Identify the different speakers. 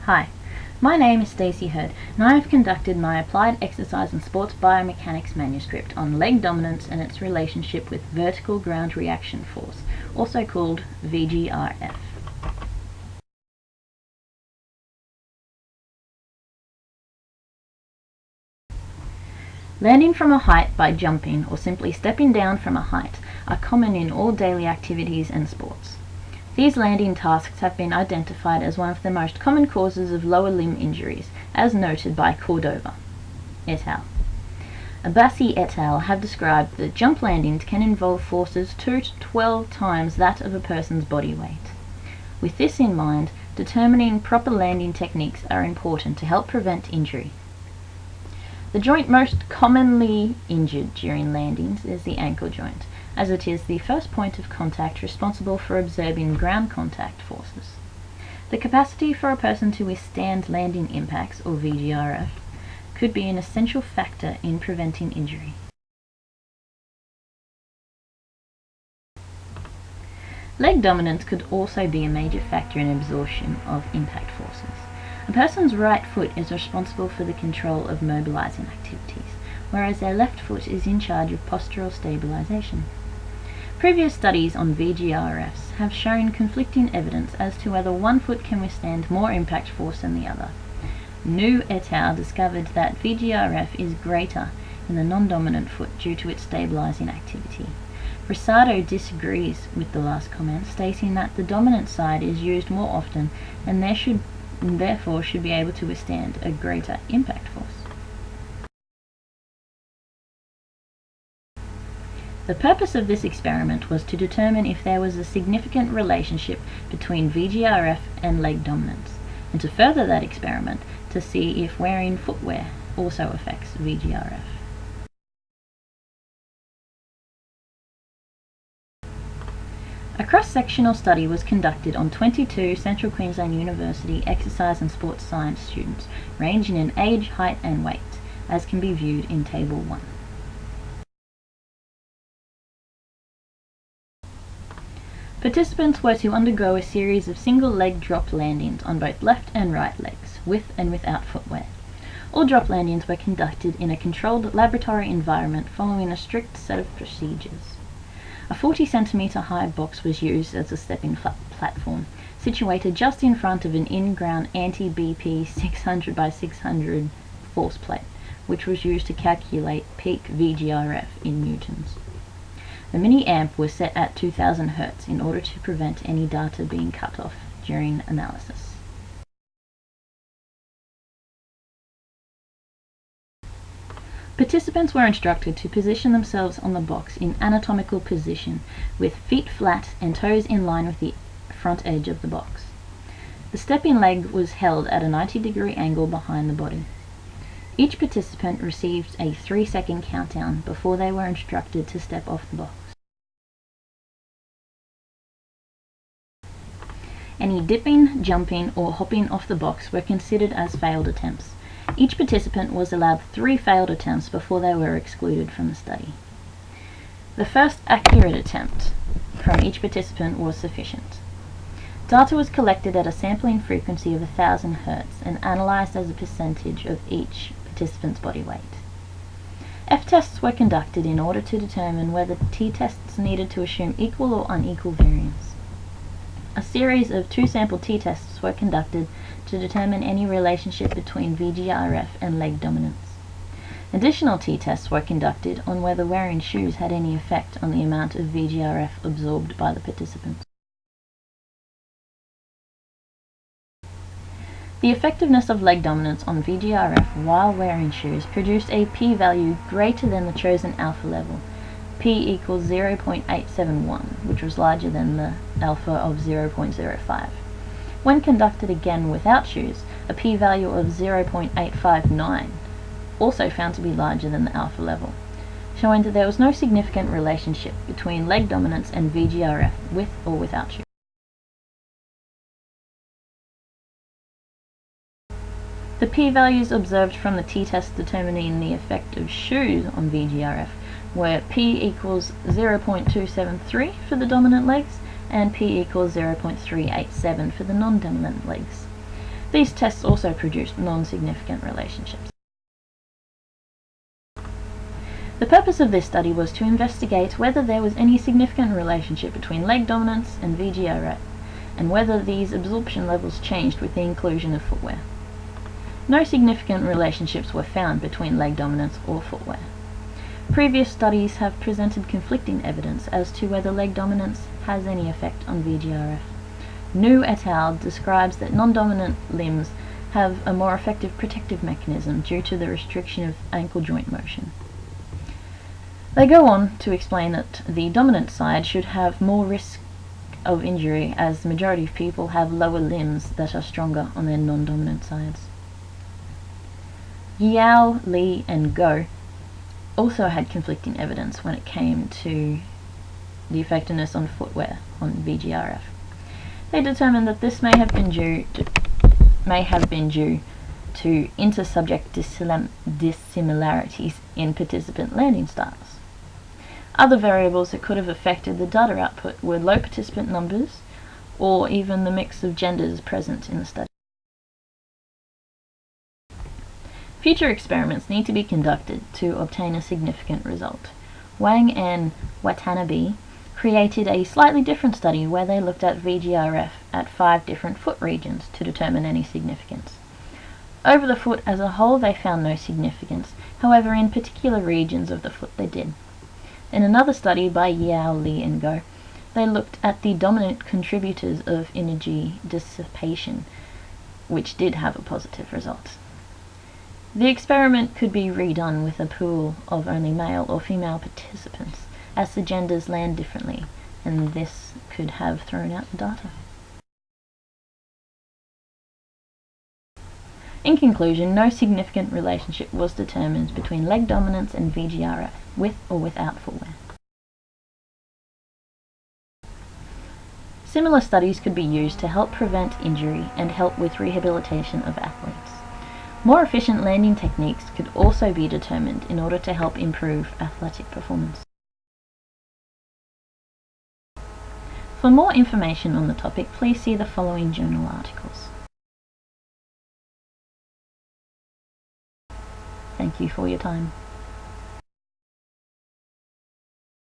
Speaker 1: Hi, my name is Stacey Hurd, and I have conducted my Applied Exercise and Sports Biomechanics manuscript on leg dominance and its relationship with vertical ground reaction force, also called VGRF. Landing from a height by jumping or simply stepping down from a height are common in all daily activities and sports. These landing tasks have been identified as one of the most common causes of lower limb injuries, as noted by Cordova et al. Abbasi et al. Have described that jump landings can involve forces 2 to 12 times that of a person's body weight. With this in mind, determining proper landing techniques are important to help prevent injury. The joint most commonly injured during landings is the ankle joint, as it is the first point of contact responsible for observing ground contact forces. The capacity for a person to withstand landing impacts, or VGRF, could be an essential factor in preventing injury. Leg dominance could also be a major factor in absorption of impact forces. A person's right foot is responsible for the control of mobilizing activities, whereas their left foot is in charge of postural stabilization. Previous studies on VGRFs have shown conflicting evidence as to whether one foot can withstand more impact force than the other. New et al. Discovered that VGRF is greater in the non-dominant foot due to its stabilizing activity. Rosado disagrees with the last comment, stating that the dominant side is used more often and therefore should be able to withstand a greater impact force. The purpose of this experiment was to determine if there was a significant relationship between VGRF and leg dominance, and to further that experiment to see if wearing footwear also affects VGRF. A cross-sectional study was conducted on 22 Central Queensland University exercise and sports science students, ranging in age, height and weight, as can be viewed in Table 1. Participants were to undergo a series of single leg drop landings on both left and right legs, with and without footwear. All drop landings were conducted in a controlled laboratory environment following a strict set of procedures. A 40 centimetre high box was used as a stepping platform, situated just in front of an in-ground anti-BP 600 by 600 force plate, which was used to calculate peak VGRF in newtons. The mini-amp was set at 2000 Hz in order to prevent any data being cut off during analysis. Participants were instructed to position themselves on the box in anatomical position, with feet flat and toes in line with the front edge of the box. The stepping leg was held at a 90-degree angle behind the body. Each participant received a 3-second countdown before they were instructed to step off the box. Any dipping, jumping, or hopping off the box were considered as failed attempts. Each participant was allowed 3 failed attempts before they were excluded from the study. The first accurate attempt from each participant was sufficient. Data was collected at a sampling frequency of 1000 Hz and analysed as a percentage of each participant's body weight. F-tests were conducted in order to determine whether t-tests needed to assume equal or unequal variance. A series of 2 sample t-tests were conducted to determine any relationship between VGRF and leg dominance. Additional t-tests were conducted on whether wearing shoes had any effect on the amount of VGRF absorbed by the participants. The effectiveness of leg dominance on VGRF while wearing shoes produced a p-value greater than the chosen alpha level, p equals 0.871, which was larger than the alpha of 0.05. When conducted again without shoes, a p-value of 0.859, also found to be larger than the alpha level, showing that there was no significant relationship between leg dominance and VGRF with or without shoes. The p-values observed from the t-test determining the effect of shoes on VGRF were p equals 0.273 for the dominant legs and p equals 0.387 for the non-dominant legs. These tests also produced non-significant relationships. The purpose of this study was to investigate whether there was any significant relationship between leg dominance and VGRF, and whether these absorption levels changed with the inclusion of footwear. No significant relationships were found between leg dominance or footwear. Previous studies have presented conflicting evidence as to whether leg dominance has any effect on VGRF. New et al. Describes that non-dominant limbs have a more effective protective mechanism due to the restriction of ankle joint motion. They go on to explain that the dominant side should have more risk of injury, as the majority of people have lower limbs that are stronger on their non-dominant sides. Yao, Li, and Go also had conflicting evidence when it came to the effectiveness on footwear on VGRF. They determined that this may have been due to inter-subject dissimilarities in participant landing styles. Other variables that could have affected the data output were low participant numbers, or even the mix of genders present in the study. Future experiments need to be conducted to obtain a significant result. Wang and Watanabe created a slightly different study where they looked at VGRF at 5 different foot regions to determine any significance. Over the foot as a whole they found no significance, however in particular regions of the foot they did. In another study by Yao, Li, and Go, they looked at the dominant contributors of energy dissipation, which did have a positive result. The experiment could be redone with a pool of only male or female participants, as the genders land differently, and this could have thrown out the data. In conclusion, no significant relationship was determined between leg dominance and VGRF, with or without footwear. Similar studies could be used to help prevent injury and help with rehabilitation of athletes. More efficient landing techniques could also be determined in order to help improve athletic performance. For more information on the topic, please see the following journal articles. Thank you for your time.